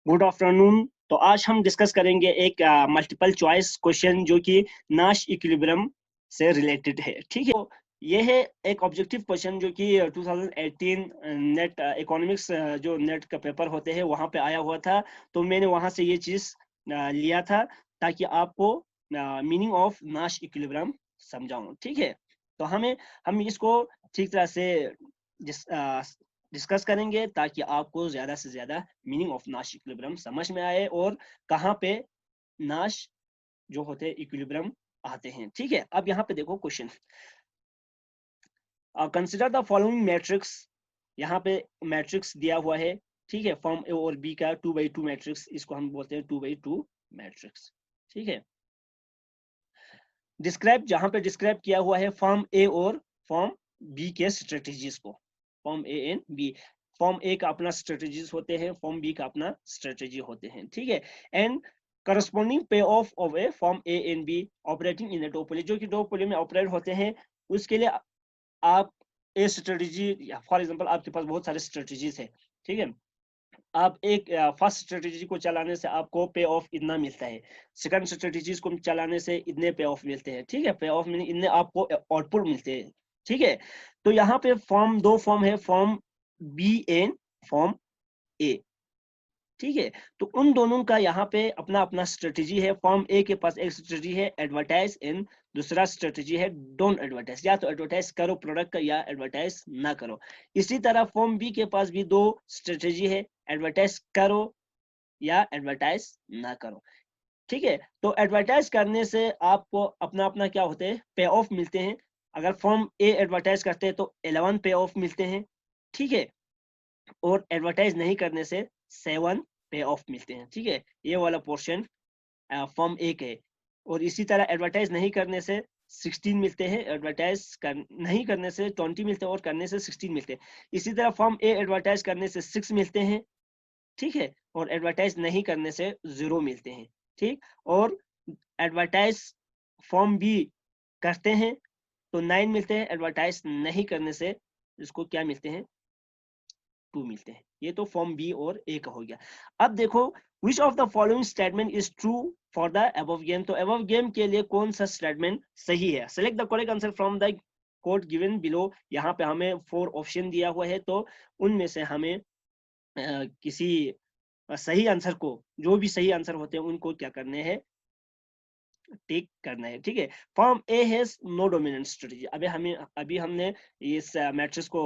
Good afternoon. तो आज हम डिस्कस करेंगे एक मल्टीपल चॉइस क्वेश्चन जो कि नाश इक्विलिब्रियम से रिलेटेड है। ठीक है, तो ये है एक ऑब्जेक्टिव क्वेश्चन जो कि 2018 नेट इकोनॉमिक्स जो नेट का पेपर होते हैं वहां पे आया हुआ था। तो मैंने वहां से ये चीज लिया था ताकि आपको मीनिंग ऑफ नाश इक्विलिब्रियम समझाऊं। ठीक है, तो हम इसको ठीक तरह से डिस्कस करेंगे ताकि आपको ज्यादा से ज्यादा मीनिंग ऑफ नाश इक्विलिब्रियम समझ में आए और कहाँ पे नाश जो होते हैं इक्विलिब्रियम आते हैं। ठीक है, अब यहाँ पे देखो question, consider the following matrix. यहाँ पे मैट्रिक्स दिया हुआ है। ठीक है, फॉर्म ए और बी का 2x2 मैट्रिक्स, इसको हम बोलते हैं 2x2 मैट्रिक्स। ठीक है, डिस्क्राइब, जहां पे डिस्क्राइब किया हुआ है फॉर्म ए और फॉर्म बी के स्ट्रेटेजीज को। Firm A and B, firm A का अपना स्ट्रेटेजीज होते हैं, फॉर्म बी का अपना स्ट्रेटेजी होते हैं। ठीक है, and corresponding pay off of firm A and B operating in duopoly, जो कि डोपोली में ऑपरेट होते हैं। उसके लिए आप ए स्ट्रेटेजी, फॉर एग्जांपल आपके पास बहुत सारे स्ट्रेटेजीज है। ठीक है, आप एक फर्स्ट स्ट्रेटेजी को चलाने से आपको पे ऑफ इतना मिलता है, सेकंड स्ट्रेटेजीज को चलाने से इतने पे ऑफ मिलते हैं। ठीक है, पे ऑफ मीनिंग इतने आपको आउटपुट मिलते हैं। ठीक है, तो यहाँ पे दो फॉर्म है, फॉर्म बी एंड फॉर्म ए। ठीक है, तो उन दोनों का यहाँ पे अपना अपना स्ट्रेटेजी है। फॉर्म ए के पास एक स्ट्रेटेजी है एडवर्टाइज, एंड दूसरा स्ट्रेटेजी है डोंट एडवर्टाइज, या तो एडवर्टाइज करो प्रोडक्ट का या एडवर्टाइज ना करो। इसी तरह फॉर्म बी के पास भी दो स्ट्रेटेजी है, एडवर्टाइज करो या एडवर्टाइज ना करो। ठीक है, तो एडवर्टाइज करने से आपको अपना अपना क्या होते हैं, पे ऑफ मिलते हैं। अगर फॉर्म ए एडवर्टाइज करते हैं तो 11 पे ऑफ मिलते हैं। ठीक है, और एडवर्टाइज नहीं करने से 7 पे ऑफ मिलते हैं। ठीक है, ये वाला पोर्शन फॉर्म ए के। और इसी तरह एडवर्टाइज नहीं करने से 16 मिलते हैं, नहीं करने से 20 मिलते हैं, और करने से 16 मिलते हैं। इसी तरह फॉर्म ए एडवर्टाइज करने से 6 मिलते हैं। ठीक है, और एडवर्टाइज नहीं करने से 0 मिलते हैं। ठीक, और एडवर्टाइज फॉर्म बी करते हैं तो 9 मिलते हैं, एडवर्टाइज नहीं करने से इसको क्या मिलते हैं, 2 मिलते हैं। ये तो फॉर्म बी और ए का हो गया। अब देखो, which of the following statement is true for the above game. तो अबव गेम के लिए कौन सा स्टेटमेंट सही है। Select the correct answer from the code given below. यहाँ पे हमें 4 ऑप्शन दिया हुआ है, तो उनमें से हमें किसी सही आंसर को, जो भी सही आंसर होते हैं उनको क्या करने हैं, टिक करना है। ठीक है, firm A has no dominant strategy. अभी हमने इस मैट्रिक्स को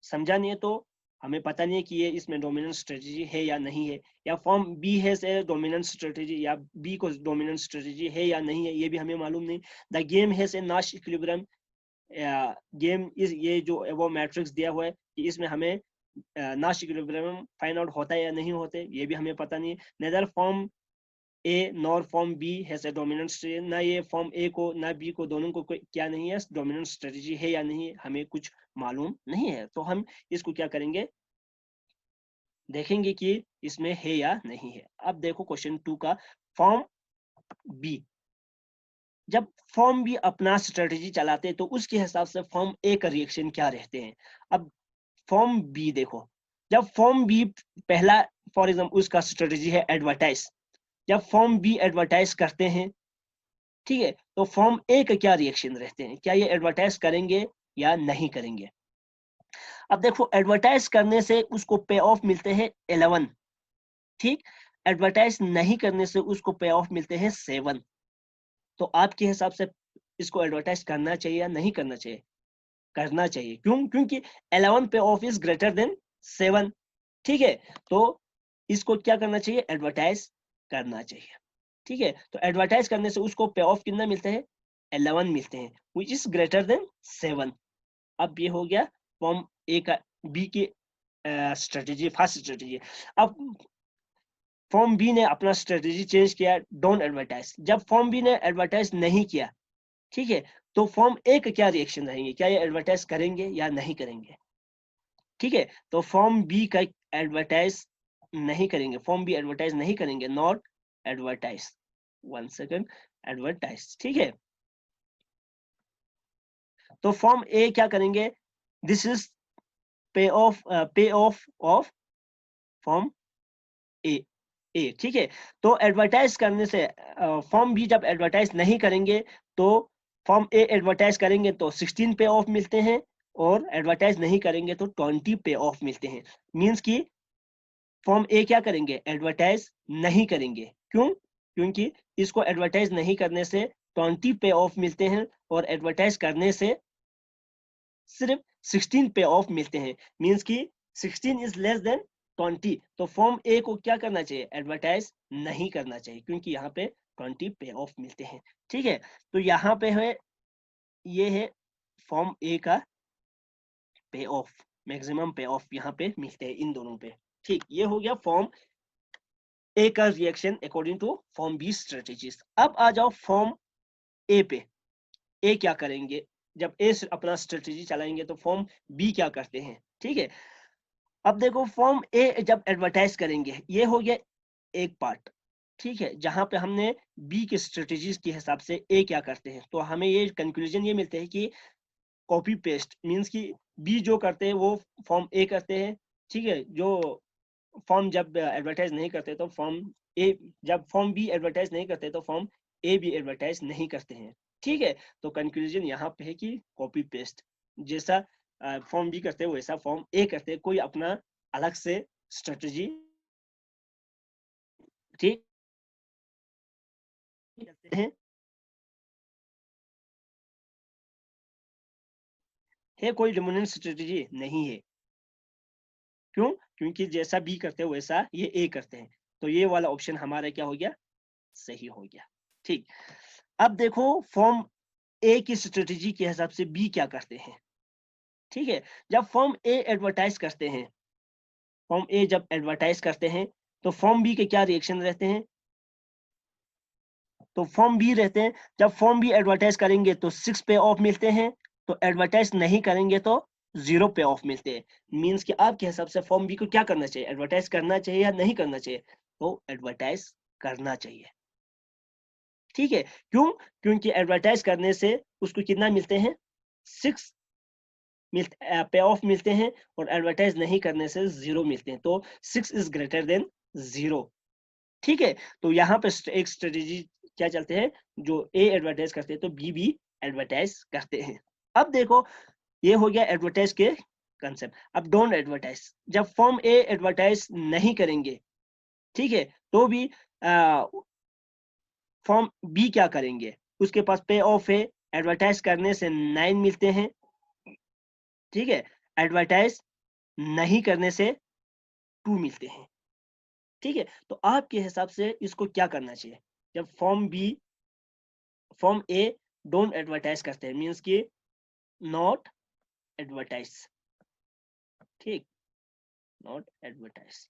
समझा नहीं है, तो हमें पता नहीं है कि ये इसमें डोमिनेंट स्ट्रेटजी है या नहीं है। या firm B has a dominant strategy, या बी को डोमिनेंट स्ट्रेटजी है या नहीं है, ये भी हमें मालूम नहीं। द गेम हैज ए नाश इक्विलिब्रियम, गेम इस, ये जो वो मैट्रिक्स दिया हुआ है कि इसमें हमें नाश इक्विलिब्रियम फाइंड आउट होता है या नहीं होते, ये भी हमें पता नहीं है। Neither firm A nor firm B has a dominant strategy, ना ये फॉर्म ए को ना बी को, दोनों को क्या नहीं है, डोमिनेंट स्ट्रेटजी है या नहीं है, हमें कुछ मालूम नहीं है। तो हम इसको क्या करेंगे, देखेंगे कि इसमें है या नहीं है। अब देखो क्वेश्चन 2 का, फॉर्म बी, जब फॉर्म बी अपना स्ट्रेटजी चलाते हैं तो उसके हिसाब से फॉर्म ए का रिएक्शन क्या रहते हैं। अब फॉर्म बी देखो, जब फॉर्म बी पहला, फॉर एग्जाम्पल उसका स्ट्रेटजी है एडवर्टाइज, जब फॉर्म बी एडवर्टाइज करते हैं, ठीक है, तो फॉर्म ए का क्या रिएक्शन रहते हैं, क्या ये एडवर्टाइज करेंगे या नहीं करेंगे। अब देखो, एडवर्टाइज करने से उसको पे ऑफ मिलते हैं 11। ठीक, एडवर्टाइज नहीं करने से उसको पे ऑफ मिलते हैं 7। तो आपके हिसाब से इसको एडवर्टाइज करना चाहिए या नहीं करना चाहिए। करना चाहिए, क्यों, क्योंकि 11 पे ऑफ इज ग्रेटर देन 7। ठीक है, तो इसको क्या करना चाहिए, एडवर्टाइज करना चाहिए। ठीक है, तो एडवर्टाइज करने से उसको पे ऑफ कितना मिलते हैं, 11 मिलते हैं, विच इज ग्रेटर देन 7। अब ये हो गया फॉर्म ए का, बी की स्ट्रेटेजी, फर्स्ट स्ट्रेटेजी। अब फॉर्म बी ने अपना स्ट्रेटेजी चेंज किया, डोंट एडवर्टाइज। जब फॉर्म बी ने एडवर्टाइज नहीं किया, ठीक है, तो फॉर्म ए का क्या रिएक्शन रहेंगे, क्या ये एडवर्टाइज करेंगे या नहीं करेंगे। ठीक है, तो फॉर्म बी का एडवर्टाइज नहीं करेंगे, फॉर्म बी एडवर्टाइज नहीं करेंगे, नॉट एडवर्टाइज, 1 सेकेंड, एडवर्टाइज। ठीक है, तो फॉर्म ए क्या करेंगे, this is pay off of firm A A, ठीक है। तो एडवर्टाइज करने से फॉर्म बी जब एडवर्टाइज नहीं करेंगे तो फॉर्म ए एडवर्टाइज करेंगे तो 16 पे ऑफ मिलते हैं, और एडवर्टाइज नहीं करेंगे तो 20 पे ऑफ मिलते हैं। मींस कि फॉर्म ए क्या करेंगे, एडवर्टाइज नहीं करेंगे। क्यों? क्योंकि इसको एडवर्टाइज नहीं करने से 20 पे ऑफ मिलते हैं, और एडवर्टाइज करने से सिर्फ 16 पे ऑफ मिलते हैं। मींस कि 16 इज लेस देन 20। तो फॉर्म ए को क्या करना चाहिए, एडवर्टाइज नहीं करना चाहिए, क्योंकि यहाँ पे 20 पे ऑफ मिलते हैं। ठीक है, तो यहाँ पे है, ये है फॉर्म ए का पे ऑफ, मैक्सिमम पे ऑफ यहाँ पे मिलते हैं इन दोनों पे। ठीक, ये हो गया फॉर्म ए का reaction according to firm B strategies. अब आ जाओ फॉर्म ए पे। ए क्या करेंगे, जब ए अपना स्ट्रेटेजी चलाएंगे तो फॉर्म बी क्या करते हैं। ठीक है, अब देखो फॉर्म ए जब एडवर्टाइज करेंगे, ये हो गया एक पार्ट। ठीक है, जहां पे हमने बी के स्ट्रेटेजीज के हिसाब से ए क्या करते हैं, तो हमें ये कंक्लूजन ये मिलते हैं कि कॉपी पेस्ट मींस कि बी जो करते हैं वो फॉर्म ए करते हैं। ठीक है, जो फॉर्म जब एडवर्टाइज नहीं करते तो फॉर्म ए, जब फॉर्म बी एडवर्टाइज नहीं करते तो फॉर्म ए भी एडवर्टाइज नहीं करते हैं। ठीक है, तो कंक्लूजन यहाँ पे है कि कॉपी पेस्ट, जैसा फॉर्म बी करते हैं वैसा फॉर्म ए करते हैं, कोई अपना अलग से स्ट्रेटजी ठीक करते हैं, है कोई डोमिनेंट स्ट्रेटजी नहीं है। क्यों? क्योंकि जैसा बी करते हैं वैसा ये ए करते हैं, तो ये वाला ऑप्शन हमारा क्या हो गया, सही हो गया। ठीक, अब देखो फॉर्म ए की स्ट्रेटजी के हिसाब से बी क्या करते हैं। ठीक है, जब फॉर्म ए एडवर्टाइज करते हैं, फॉर्म ए जब एडवर्टाइज करते हैं तो फॉर्म बी के क्या रिएक्शन रहते हैं, तो फॉर्म बी रहते हैं, जब फॉर्म बी एडवर्टाइज करेंगे तो 6 पे ऑफ मिलते हैं, तो एडवर्टाइज नहीं करेंगे तो 0 पे ऑफ मिलते हैं। मींस कि आपके हिसाब से फॉर्म बी को क्या करना चाहिए, एडवर्टाइज करना चाहिए या नहीं करना चाहिए, तो एडवर्टाइज करना चाहिए। ठीक है, क्यों? क्योंकि एडवर्टाइज करने से उसको कितना मिलते हैं, 6 पे ऑफ मिलते हैं, और एडवर्टाइज नहीं करने से 0 मिलते हैं, तो 6 इज ग्रेटर देन 0। ठीक है, तो यहाँ पे एक स्ट्रेटेजी क्या चलते हैं, जो ए एडवर्टाइज करते हैं तो बी भी एडवर्टाइज करते हैं। अब देखो, ये हो गया एडवर्टाइज के कंसेप्ट। अब डोंट एडवर्टाइज, जब फॉर्म ए एडवर्टाइज नहीं करेंगे, ठीक है, तो भी फॉर्म बी क्या करेंगे, उसके पास पे ऑफ है, एडवर्टाइज करने से 9 मिलते हैं। ठीक है, एडवर्टाइज नहीं करने से 2 मिलते हैं। ठीक है, तो आपके हिसाब से इसको क्या करना चाहिए, जब फॉर्म ए डोंट एडवर्टाइज करते हैं, मींस कि नॉट एडवर्टाइज। ठीक, नॉट एडवर्टाइज,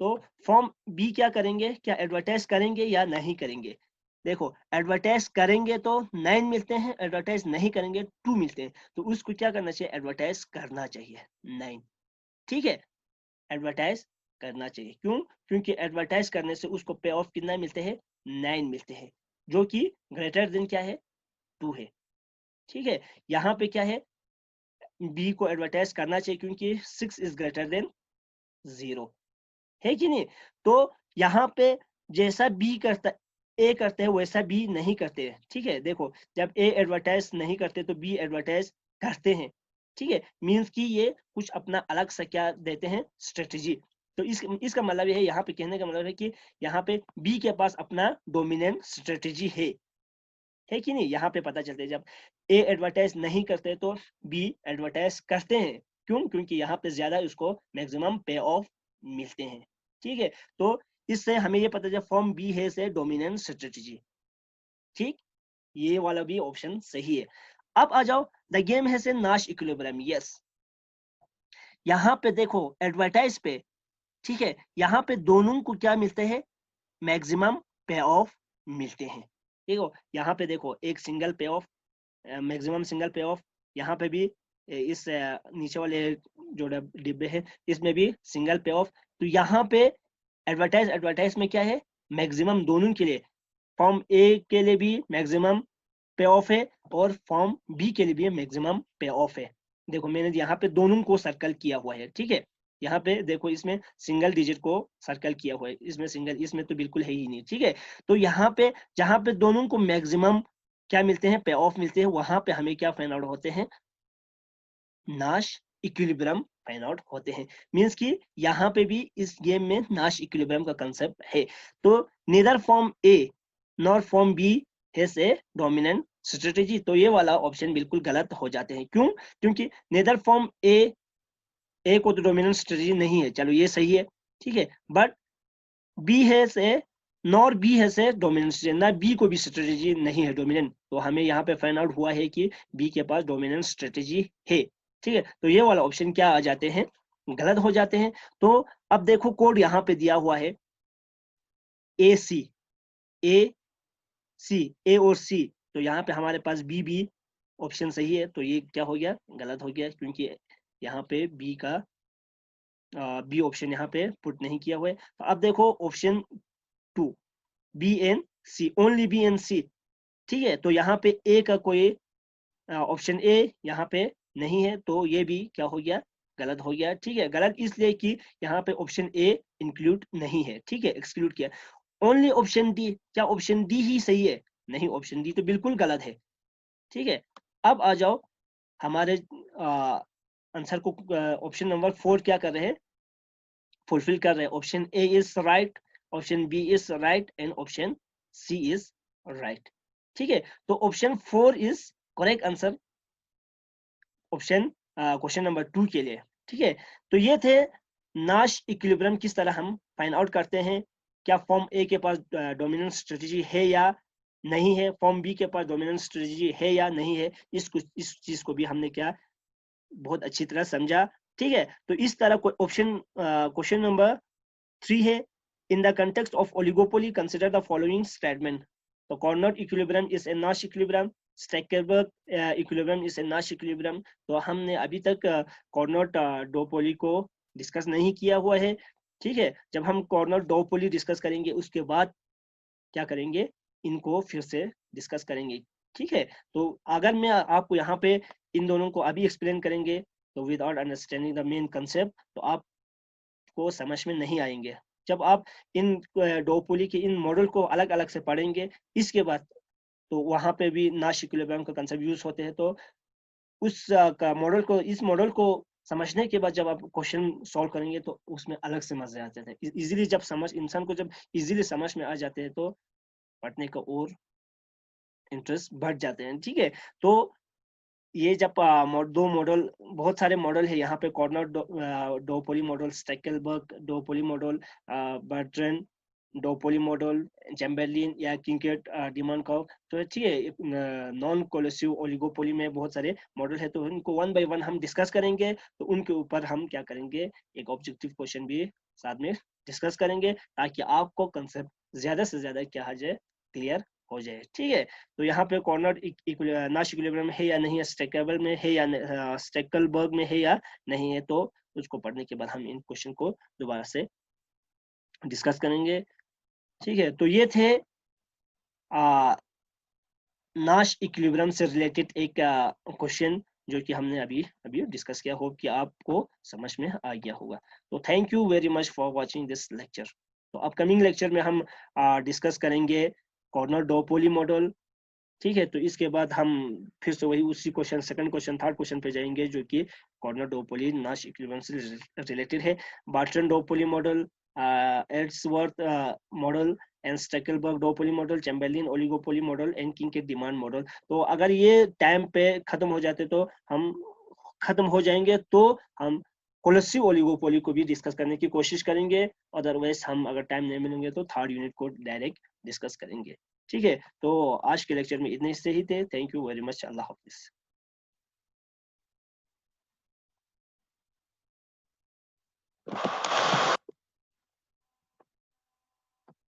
तो फॉर्म बी क्या करेंगे, क्या एडवर्टाइज करेंगे या नहीं करेंगे। देखो, एडवर्टाइज करेंगे तो 9 मिलते हैं, एडवर्टाइज नहीं करेंगे 2 मिलते हैं, तो उसको क्या करना चाहिए, एडवर्टाइज करना चाहिए 9। ठीक है, एडवर्टाइज करना चाहिए। क्यों? क्योंकि एडवर्टाइज करने से उसको पे ऑफ कितना मिलते हैं, 9 मिलते हैं, जो कि ग्रेटर देन क्या है, 2 है। ठीक है, यहाँ पे क्या है, बी को एडवर्टाइज करना चाहिए क्योंकि 6 इज ग्रेटर देन 0, है कि नहीं। तो यहाँ पे जैसा बी करता, ए करते हैं वैसा बी नहीं करते हैं। ठीक है, देखो जब ए एडवर्टाइज नहीं करते तो बी एडवर्टाइज करते हैं। ठीक है, मींस कि ये कुछ अपना अलग सा क्या देते हैं, स्ट्रेटजी। तो इसका मतलब ये है, यहाँ पे कहने का मतलब है कि यहाँ पे बी के पास अपना डोमिनेंट स्ट्रेटजी है कि नहीं। यहाँ पे पता चलता है, जब ए एडवर्टाइज नहीं करते तो बी एडवर्टाइज करते हैं। क्यों? क्योंकि यहाँ पे ज्यादा उसको मैक्सिमम पे ऑफ मिलते हैं। ठीक है, तो इससे हमें ये पता चला फॉर्म बी है से डोमिनेंट स्ट्रेटजी। ठीक, ये वाला भी ऑप्शन सही है। अब आ जाओ, द गेम है से नाश इक्विलिब्रियम। यस, यहाँ पे देखो एडवर्टाइज पे, ठीक है, यहाँ पे दोनों को क्या मिलते हैं, मैक्सिमम पे ऑफ मिलते हैं। देखो यहाँ पे देखो, एक सिंगल पे ऑफ, मैक्सिमम सिंगल पे ऑफ, यहाँ पे भी इस नीचे वाले जो डिब्बे हैं इसमें भी सिंगल पे ऑफ। तो यहाँ पे एडवर्टाइज में क्या है, मैक्सिमम दोनों के लिए, फॉर्म ए के लिए भी मैक्सिमम पे ऑफ है और फॉर्म बी के लिए भी मैक्सिमम पे ऑफ है। देखो मैंने यहाँ पे दोनों को सर्कल किया हुआ है। ठीक है, यहाँ पे देखो इसमें सिंगल डिजिट को सर्कल किया हुआ है, इसमें सिंगल, इसमें तो बिल्कुल है ही नहीं, ठीक है। तो यहाँ पे जहाँ पे दोनों को मैक्सिमम क्या मिलते हैं, पे ऑफ मिलते हैं, वहां पे हमें क्या फाइंड आउट होते हैं, नाश इक्विलिब्रियम फाइंड आउट होते हैं। मींस कि यहाँ पे भी इस गेम में नाश इक्विलिब्रियम का कंसेप्ट है। तो neither firm A nor firm B has a dominant strategy, तो ये वाला ऑप्शन बिल्कुल गलत हो जाते हैं। क्यों? क्योंकि नीदर फॉर्म ए को तो डोमिनेंट स्ट्रेटेजी नहीं है, चलो ये सही है, ठीक है। But B has a nor B has a dominant strategy, ना बी को भी स्ट्रेटेजी नहीं है डोमिनेंट, तो हमें यहाँ पे फाइंड आउट हुआ है कि बी के पास डोमिनेंट स्ट्रेटेजी है, ठीक है। तो ये वाला ऑप्शन क्या आ जाते हैं, गलत हो जाते हैं। तो अब देखो कोड यहाँ पे दिया हुआ है ए सी, ए सी, ए और सी, तो यहाँ पे हमारे पास बी ऑप्शन सही है, तो ये क्या हो गया, गलत हो गया, क्योंकि यहाँ पे बी का बी ऑप्शन यहाँ पे पुट नहीं किया हुआ है। तो अब देखो option 2 B and C, only B and C, ठीक है। तो यहाँ पे ए का कोई ऑप्शन ए यहाँ पे नहीं है, तो ये भी क्या हो गया, गलत हो गया, ठीक है। गलत इसलिए कि यहाँ पे ऑप्शन ए इंक्लूड नहीं है, ठीक है, एक्सक्लूड किया। ओनली ऑप्शन डी, क्या ऑप्शन डी ही सही है? नहीं, ऑप्शन डी तो बिल्कुल गलत है, ठीक है। अब आ जाओ हमारे आंसर को, ऑप्शन नंबर 4 क्या कर रहे हैं, फुलफिल कर रहे हैं। Option A is right, option B is right and option C is right, ठीक है। तो option 4 is correct answer option question number 2 के लिए, ठीक है। तो ये थे नाश इक्विलिब्रियम किस तरह हम फाइंड आउट करते हैं, क्या फॉर्म ए के पास डोमिनेंट स्ट्रेटजी है या नहीं है, फॉर्म बी के पास डोमिनेंट स्ट्रेटजी है या नहीं है, इस चीज को भी हमने क्या बहुत अच्छी तरह समझा, ठीक है। तो इस तरह ऑप्शन क्वेश्चन नंबर 3 है, in the context of oligopoly consider the following statement. तो कॉर्नर इक्विलिब्रियम इज ए नाश इक्विलिब्रियम, स्टेकेलबर्ग इक्विलिब्रियम इज ए नाश इक्विलिब्रियम। तो हमने अभी तक कॉर्नर डोपोली को डिस्कस नहीं किया हुआ है, ठीक है। जब हम कॉर्नर डोपोली डिस्कस करेंगे उसके बाद क्या करेंगे, इनको फिर से डिस्कस करेंगे, ठीक है। तो अगर मैं आपको यहाँ पे इन दोनों को अभी एक्सप्लेन करेंगे तो without understanding the main concept तो आपको समझ में नहीं आएंगे। जब आप इन डोपोली के इन मॉडल को अलग अलग से पढ़ेंगे इसके बाद, तो वहां पे भी नाश इक्विलिब्रियम का कंसेप्ट यूज होते हैं, तो उस का मॉडल को, इस मॉडल को समझने के बाद जब आप क्वेश्चन सॉल्व करेंगे तो उसमें अलग से मजे आते थे। इजीली जब समझ, इंसान को जब इजीली समझ में आ जाते हैं तो पढ़ने का और इंटरेस्ट बढ़ जाते हैं, ठीक है। तो ये जब दो मॉडल, बहुत सारे मॉडल है यहाँ पे, Cournot duopoly model, Stackelberg duopoly model, Bertrand duopoly model, Chamberlin या किंकेट डिमांड कर्व, तो ठीक है। नॉन कोलेसिव ओलिगोपोली में बहुत सारे मॉडल है, तो उनको वन बाय वन हम डिस्कस करेंगे। तो उनके ऊपर हम क्या करेंगे, एक ऑब्जेक्टिव क्वेश्चन भी साथ में डिस्कस करेंगे, ताकि आपको कंसेप्ट ज्यादा से ज्यादा क्या हो जाए, क्लियर हो जाए, ठीक है। तो यहाँ पे कॉर्नर नाश इक्विलिब्रियम है या नहीं है, स्टेकेबल में है या स्टेकलबर्ग में है या नहीं है, तो उसको पढ़ने के बाद हम इन क्वेश्चन को दोबारा से डिस्कस करेंगे, ठीक है। तो ये थे नाश इक्विलिब्रियम से रिलेटेड एक क्वेश्चन जो कि हमने अभी अभी डिस्कस किया, होप कि आपको समझ में आ गया होगा। तो thank you very much for watching this lecture. तो अपकमिंग लेक्चर में हम डिस्कस करेंगे कॉर्नर डोपोली मॉडल, ठीक है। तो इसके बाद हम फिर से वही उसी question, second question, third question पे जाएंगे जो कि कॉर्नर डोपोली नाश इक्विलिब्रियम से रिलेटेड है। Bertrand duopoly model, Edgeworth model and Stackelberg duopoly model, Chamberlin oligopoly model and kinked demand model. तो अगर ये टाइम पे खत्म हो जाते तो हम खत्म हो जाएंगे, तो हम कोलेसिव ओलिगोपोली को भी डिस्कस करने की कोशिश करेंगे। अदरवाइज हम अगर टाइम नहीं मिलेंगे तो थर्ड यूनिट को डायरेक्ट डिस्कस करेंगे, ठीक है। तो आज के लेक्चर में इतने से ही थे। Thank you very much. Allah Hafiz.